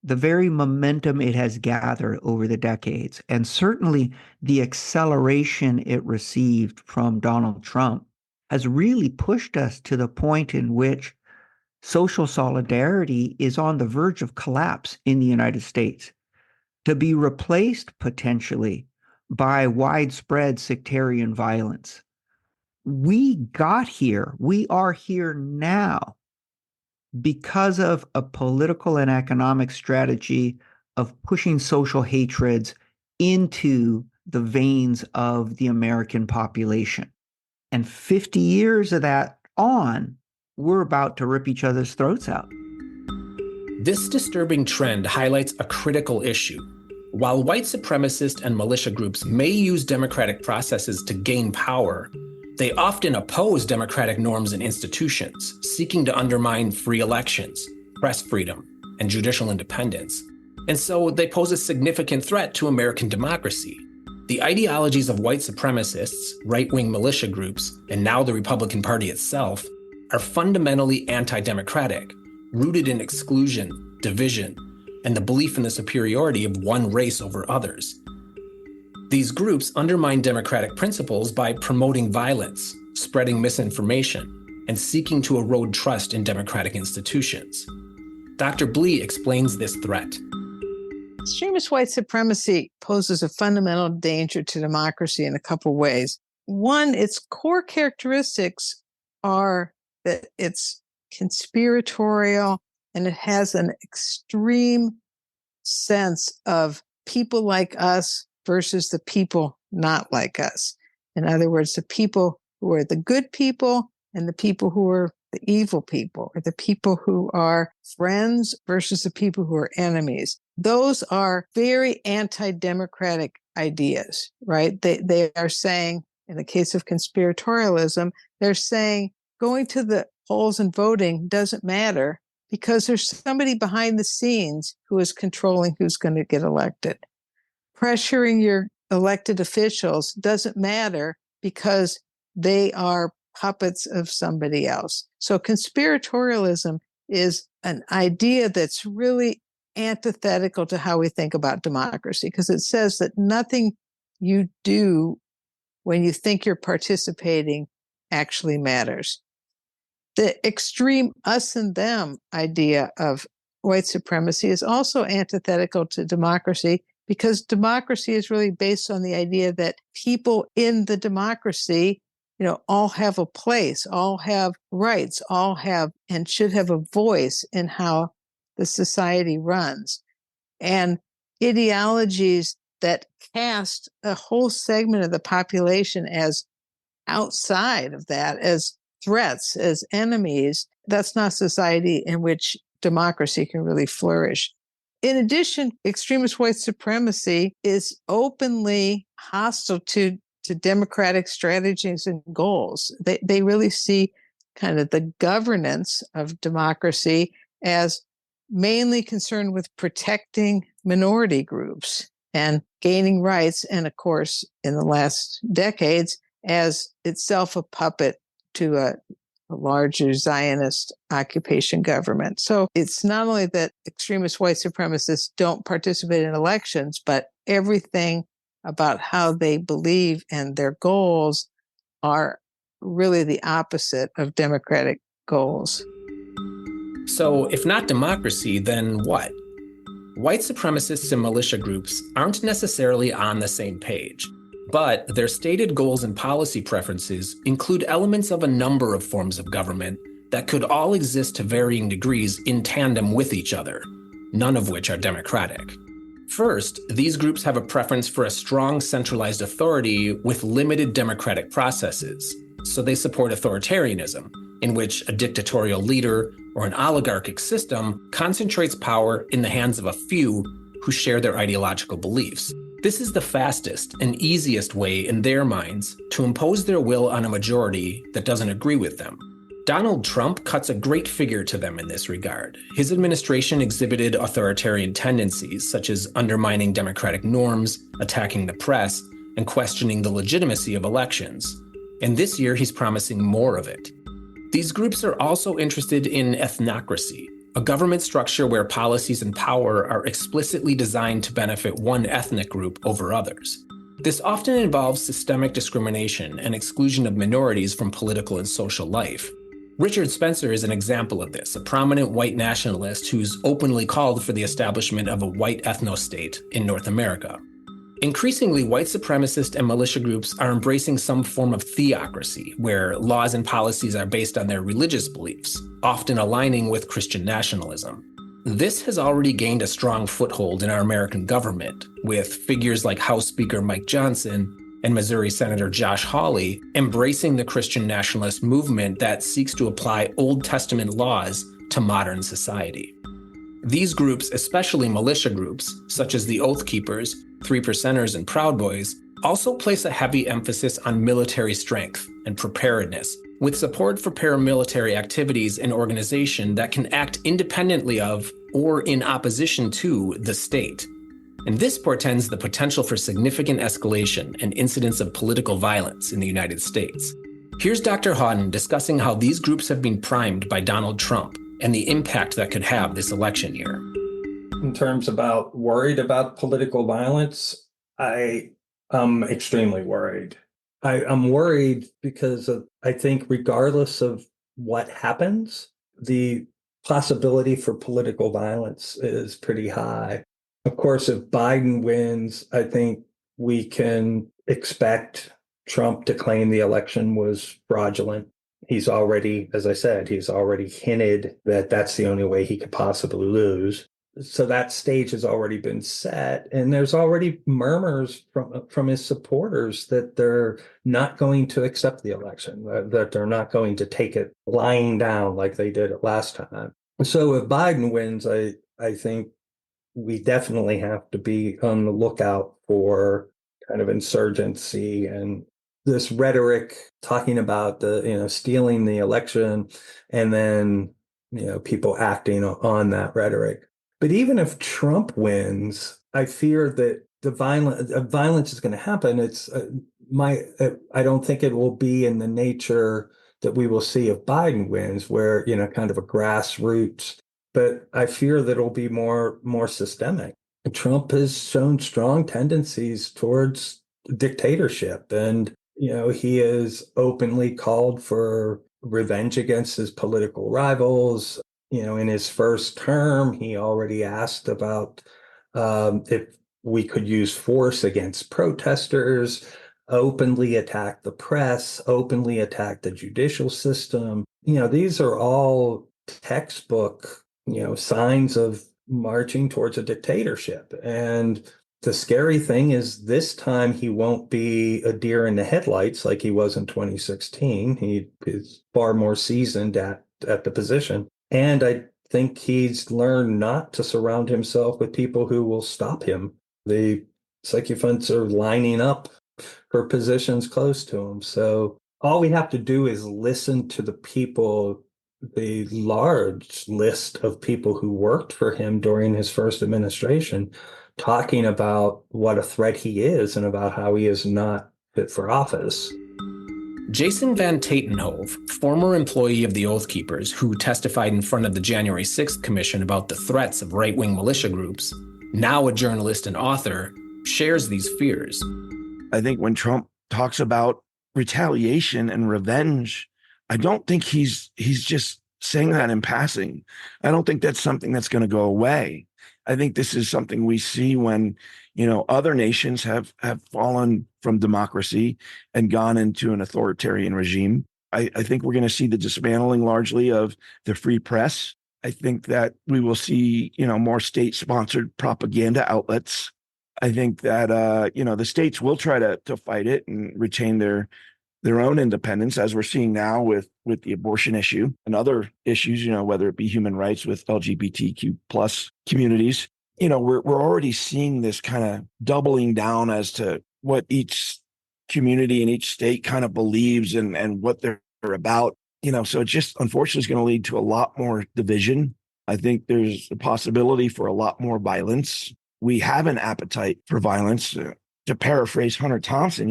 the very momentum it has gathered over the decades, and certainly the acceleration it received from Donald Trump, has really pushed us to the point in which social solidarity is on the verge of collapse in the United States, to be replaced potentially by widespread sectarian violence. We got here. We are here now because of a political and economic strategy of pushing social hatreds into the veins of the American population. And 50 years of that on, we're about to rip each other's throats out. This disturbing trend highlights a critical issue. While white supremacist and militia groups may use democratic processes to gain power, they often oppose democratic norms and institutions, seeking to undermine free elections, press freedom, and judicial independence. And so they pose a significant threat to American democracy. The ideologies of white supremacists, right-wing militia groups, and now the Republican Party itself are fundamentally anti-democratic, rooted in exclusion, division, and the belief in the superiority of one race over others. These groups undermine democratic principles by promoting violence, spreading misinformation, and seeking to erode trust in democratic institutions. Dr. Blee explains this threat. Extremist white supremacy poses a fundamental danger to democracy in a couple ways. One, its core characteristics are that it's conspiratorial and it has an extreme sense of people like us versus the people not like us. In other words, the people who are the good people and the people who are the evil people, or the people who are friends versus the people who are enemies. Those are very anti-democratic ideas, right? They are saying, in the case of conspiratorialism, they're saying going to the polls and voting doesn't matter because there's somebody behind the scenes who is controlling who's going to get elected. Pressuring your elected officials doesn't matter because they are puppets of somebody else. So conspiratorialism is an idea that's really antithetical to how we think about democracy, because it says that nothing you do when you think you're participating actually matters. The extreme us and them idea of white supremacy is also antithetical to democracy, because democracy is really based on the idea that people in the democracy all have a place, all have rights, all have and should have a voice in how the society runs. And ideologies that cast a whole segment of the population as outside of that, as threats, as enemies, that's not society in which democracy can really flourish. In addition, extremist white supremacy is openly hostile to democratic strategies and goals. They really see kind of the governance of democracy as mainly concerned with protecting minority groups and gaining rights. And of course, in the last decades, as itself a puppet to a larger Zionist occupation government. So it's not only that extremist white supremacists don't participate in elections, but everything about how they believe and their goals are really the opposite of democratic goals. So, if not democracy, then what? White supremacists and militia groups aren't necessarily on the same page, but their stated goals and policy preferences include elements of a number of forms of government that could all exist to varying degrees in tandem with each other, none of which are democratic. First, these groups have a preference for a strong centralized authority with limited democratic processes, so they support authoritarianism, in which a dictatorial leader or an oligarchic system concentrates power in the hands of a few who share their ideological beliefs. This is the fastest and easiest way in their minds to impose their will on a majority that doesn't agree with them. Donald Trump cuts a great figure to them in this regard. His administration exhibited authoritarian tendencies, such as undermining democratic norms, attacking the press, and questioning the legitimacy of elections. And this year, he's promising more of it. These groups are also interested in ethnocracy, a government structure where policies and power are explicitly designed to benefit one ethnic group over others. This often involves systemic discrimination and exclusion of minorities from political and social life. Richard Spencer is an example of this, a prominent white nationalist who's openly called for the establishment of a white ethno-state in North America. Increasingly, white supremacist and militia groups are embracing some form of theocracy, where laws and policies are based on their religious beliefs, often aligning with Christian nationalism. This has already gained a strong foothold in our American government, with figures like House Speaker Mike Johnson and Missouri Senator Josh Hawley embracing the Christian nationalist movement that seeks to apply Old Testament laws to modern society. These groups, especially militia groups, such as the Oath Keepers, Three Percenters, and Proud Boys, also place a heavy emphasis on military strength and preparedness, with support for paramilitary activities and organization that can act independently of or in opposition to the state. And this portends the potential for significant escalation and incidents of political violence in the United States. Here's Dr. Houghton discussing how these groups have been primed by Donald Trump and the impact that could have this election year. In terms about worried about political violence, I am extremely worried. I'm worried because I think regardless of what happens, the possibility for political violence is pretty high. Of course, if Biden wins, I think we can expect Trump to claim the election was fraudulent. He's already, as I said, he's already hinted that that's the only way he could possibly lose. So that stage has already been set. And there's already murmurs from his supporters that they're not going to accept the election, that they're not going to take it lying down like they did it last time. So if Biden wins, I think we definitely have to be on the lookout for kind of insurgency and this rhetoric talking about the, stealing the election and then, people acting on that rhetoric. But even if Trump wins, I fear that the violence is going to happen. I don't think it will be in the nature that we will see if Biden wins, where, kind of a grassroots. But I fear that it'll be more systemic. Trump has shown strong tendencies towards dictatorship, and he has openly called for revenge against his political rivals. In his first term, he already asked about if we could use force against protesters. openly attack the press, openly attack the judicial system. These are all textbook, signs of marching towards a dictatorship. And the scary thing is this time he won't be a deer in the headlights like he was in 2016. He is far more seasoned at the position. And I think he's learned not to surround himself with people who will stop him. The sycophants are lining up for positions close to him. So all we have to do is listen to the people, the large list of people who worked for him during his first administration, talking about what a threat he is and about how he is not fit for office. Jason Van Tatenhove, former employee of the Oath Keepers who testified in front of the January 6th Commission about the threats of right-wing militia groups, now a journalist and author, shares these fears. I think when Trump talks about retaliation and revenge, I don't think he's just saying that in passing. I don't think that's something that's going to go away. I think this is something we see when, other nations have fallen from democracy and gone into an authoritarian regime. I think we're going to see the dismantling largely of the free press. I think that we will see, more state-sponsored propaganda outlets. I think that, the states will try to fight it and retain their own independence, as we're seeing now with the abortion issue and other issues, whether it be human rights with LGBTQ plus communities. We're already seeing this kind of doubling down as to what each community and each state kind of believes and what they're about. So it just unfortunately is going to lead to a lot more division. I think there's a possibility for a lot more violence. We have an appetite for violence. To paraphrase Hunter Thompson,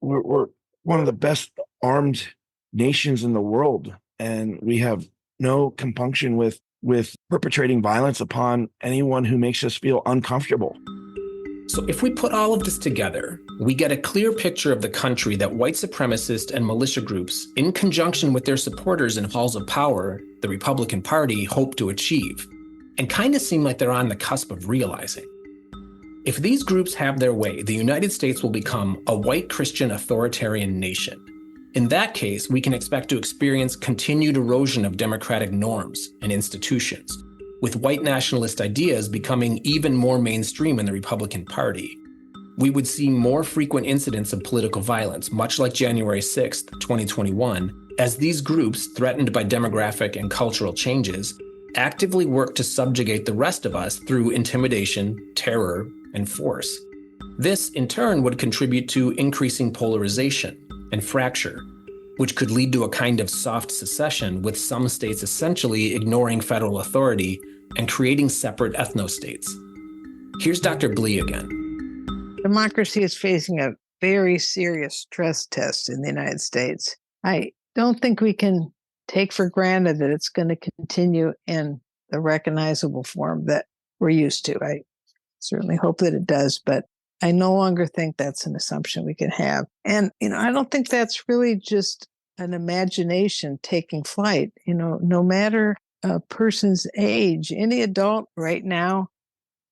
we're one of the best armed nations in the world, and we have no compunction with perpetrating violence upon anyone who makes us feel uncomfortable. So if we put all of this together, we get a clear picture of the country that white supremacist and militia groups, in conjunction with their supporters in halls of power, the Republican Party, hope to achieve, and kind of seem like they're on the cusp of realizing. If these groups have their way, the United States will become a white Christian authoritarian nation. In that case, we can expect to experience continued erosion of democratic norms and institutions, with white nationalist ideas becoming even more mainstream in the Republican Party. We would see more frequent incidents of political violence, much like January 6th, 2021, as these groups, threatened by demographic and cultural changes, actively work to subjugate the rest of us through intimidation, terror, and force. This, in turn, would contribute to increasing polarization and fracture, which could lead to a kind of soft secession, with some states essentially ignoring federal authority and creating separate ethno-states. Here's Dr. Blee again. Democracy is facing a very serious stress test in the United States. I don't think we can take for granted that it's going to continue in the recognizable form that we're used to. I certainly hope that it does, but I no longer think that's an assumption we can have. And, I don't think that's really just an imagination taking flight. No matter a person's age, any adult right now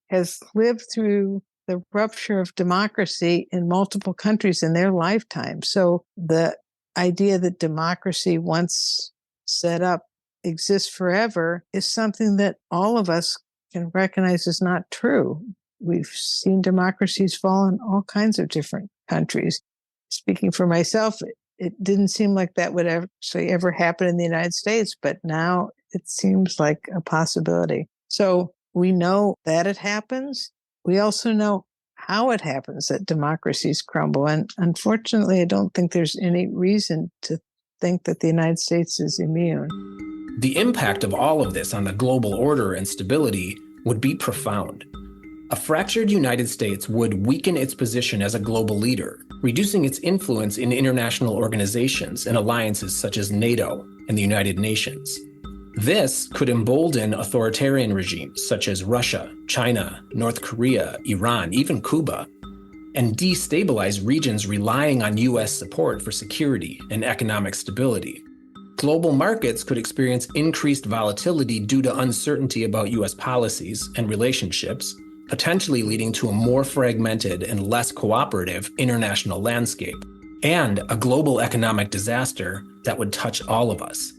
has lived through the rupture of democracy in multiple countries in their lifetime. So the idea that democracy, once set up, exists forever is something that all of us can recognize is not true. We've seen democracies fall in all kinds of different countries. Speaking for myself, it didn't seem like that would actually ever happen in the United States, but now it seems like a possibility. So we know that it happens. We also know how it happens that democracies crumble. And unfortunately, I don't think there's any reason to think that the United States is immune. The impact of all of this on the global order and stability would be profound. A fractured United States would weaken its position as a global leader, reducing its influence in international organizations and alliances such as NATO and the United Nations. This could embolden authoritarian regimes such as Russia, China, North Korea, Iran, even Cuba, and destabilize regions relying on U.S. support for security and economic stability. Global markets could experience increased volatility due to uncertainty about U.S. policies and relationships, potentially leading to a more fragmented and less cooperative international landscape, and a global economic disaster that would touch all of us.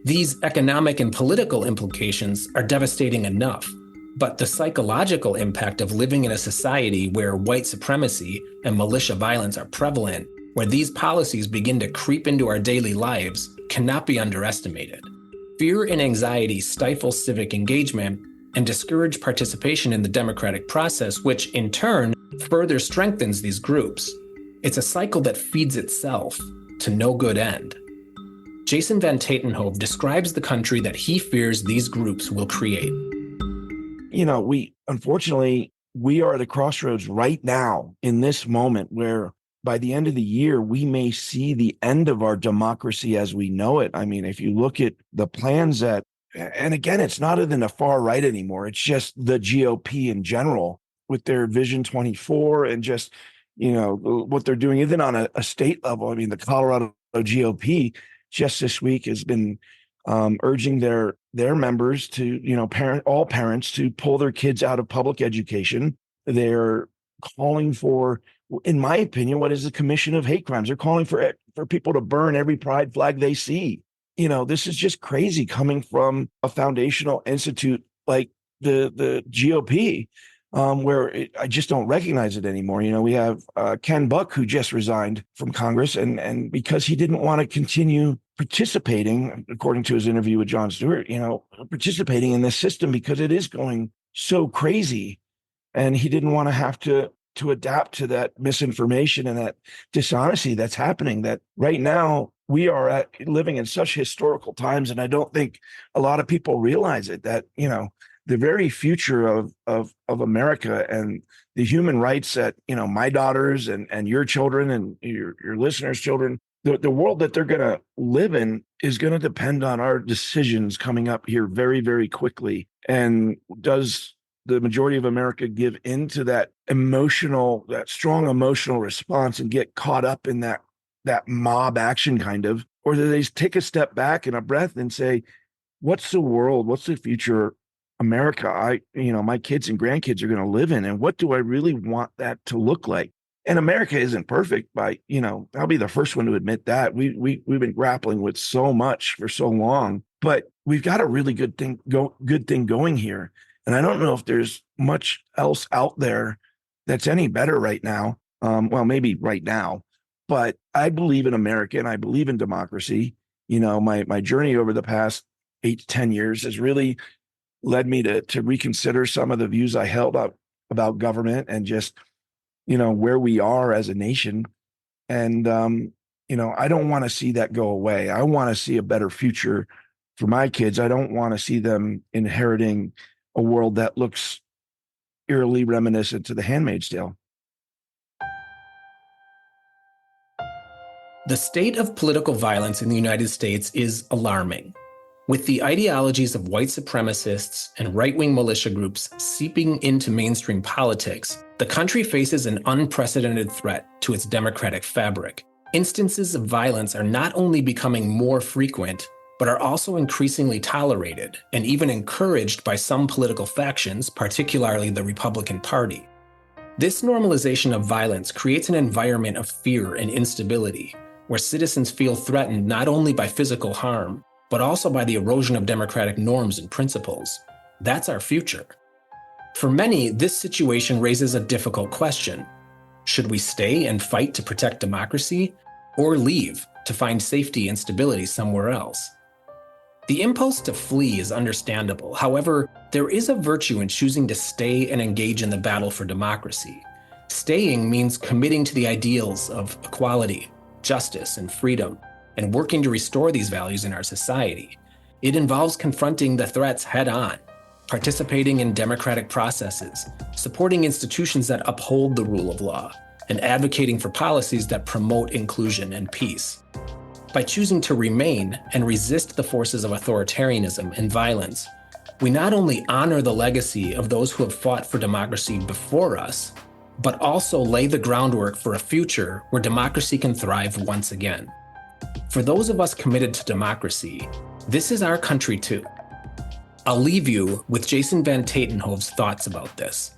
These economic and political implications are devastating enough, but the psychological impact of living in a society where white supremacy and militia violence are prevalent, where these policies begin to creep into our daily lives, cannot be underestimated. Fear and anxiety stifle civic engagement and discourage participation in the democratic process, which in turn further strengthens these groups. It's a cycle that feeds itself to no good end. Jason Van Tatenhove describes the country that he fears these groups will create. Unfortunately, we are at a crossroads right now in this moment where by the end of the year, we may see the end of our democracy as we know it. I mean, if you look at the plans and again, it's not even the far right anymore. It's just the GOP in general with their Vision 24 and just, what they're doing even on a state level. I mean, the Colorado GOP just this week has been urging their members to, all parents to pull their kids out of public education. They're calling for, in my opinion, what is the Commission of Hate Crimes? They're calling for people to burn every pride flag they see. This is just crazy coming from a foundational institute like the GOP, where I just don't recognize it anymore. We have Ken Buck, who just resigned from Congress, and because he didn't want to continue participating, according to his interview with Jon Stewart, participating in this system because it is going so crazy, and he didn't want to have to adapt to that misinformation and that dishonesty that's happening. That right now we are living in such historical times, and I don't think a lot of people realize it. That the very future of America and the human rights that my daughters and your children and your listeners' children, the world that they're going to live in is going to depend on our decisions coming up here very, very quickly. And does the majority of America give into that strong emotional response and get caught up in that mob action kind of, or do they take a step back and a breath and say, what's the world? What's the future America my kids and grandkids are going to live in? And what do I really want that to look like? And America isn't perfect I'll be the first one to admit that. We've been grappling with so much for so long, but we've got a really good thing going here. And I don't know if there's much else out there that's any better right now. Well, maybe right now, but I believe in America and I believe in democracy. My journey over the past 8 to 10 years has really led me to reconsider some of the views I held up about government and just, where we are as a nation. And, I don't want to see that go away. I want to see a better future for my kids. I don't want to see them inheriting a world that looks eerily reminiscent to The Handmaid's Tale. The state of political violence in the United States is alarming. With the ideologies of white supremacists and right-wing militia groups seeping into mainstream politics, the country faces an unprecedented threat to its democratic fabric. Instances of violence are not only becoming more frequent, but are also increasingly tolerated and even encouraged by some political factions, particularly the Republican Party. This normalization of violence creates an environment of fear and instability, where citizens feel threatened not only by physical harm, but also by the erosion of democratic norms and principles. That's our future. For many, this situation raises a difficult question. Should we stay and fight to protect democracy, or leave to find safety and stability somewhere else? The impulse to flee is understandable. However, there is a virtue in choosing to stay and engage in the battle for democracy. Staying means committing to the ideals of equality, justice, and freedom, and working to restore these values in our society. It involves confronting the threats head-on, participating in democratic processes, supporting institutions that uphold the rule of law, and advocating for policies that promote inclusion and peace. By choosing to remain and resist the forces of authoritarianism and violence, we not only honor the legacy of those who have fought for democracy before us, but also lay the groundwork for a future where democracy can thrive once again. For those of us committed to democracy, this is our country too. I'll leave you with Jason Van Tatenhove's thoughts about this.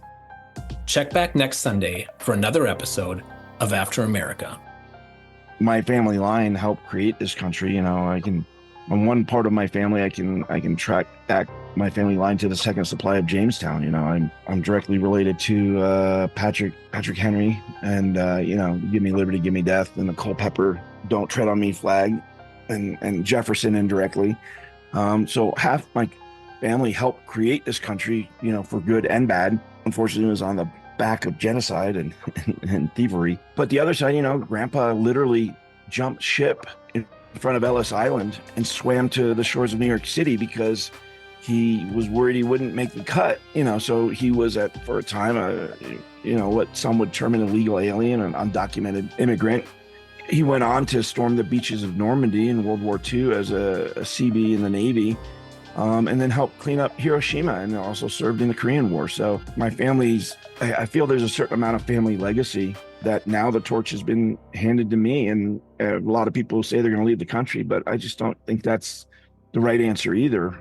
Check back next Sunday for another episode of After America. My family line helped create this country. You know, on one part of my family, I can track back my family line to the second supply of Jamestown. You know, I'm directly related to Patrick Henry, and you know, give me liberty, give me death, and the Culpeper don't tread on me flag, and Jefferson indirectly. So half my family helped create this country, you know, for good and bad. Unfortunately, it was on the back of genocide and thievery. But the other side, you know, Grandpa literally jumped ship in front of Ellis Island and swam to the shores of New York City because he was worried he wouldn't make the cut. You know, so he was for a time, you know, what some would term an illegal alien, an undocumented immigrant. He went on to storm the beaches of Normandy in World War II as a CB in the Navy, and then helped clean up Hiroshima, and also served in the Korean War. So my I feel there's a certain amount of family legacy that now the torch has been handed to me, and a lot of people say they're going to leave the country, but I just don't think that's the right answer either.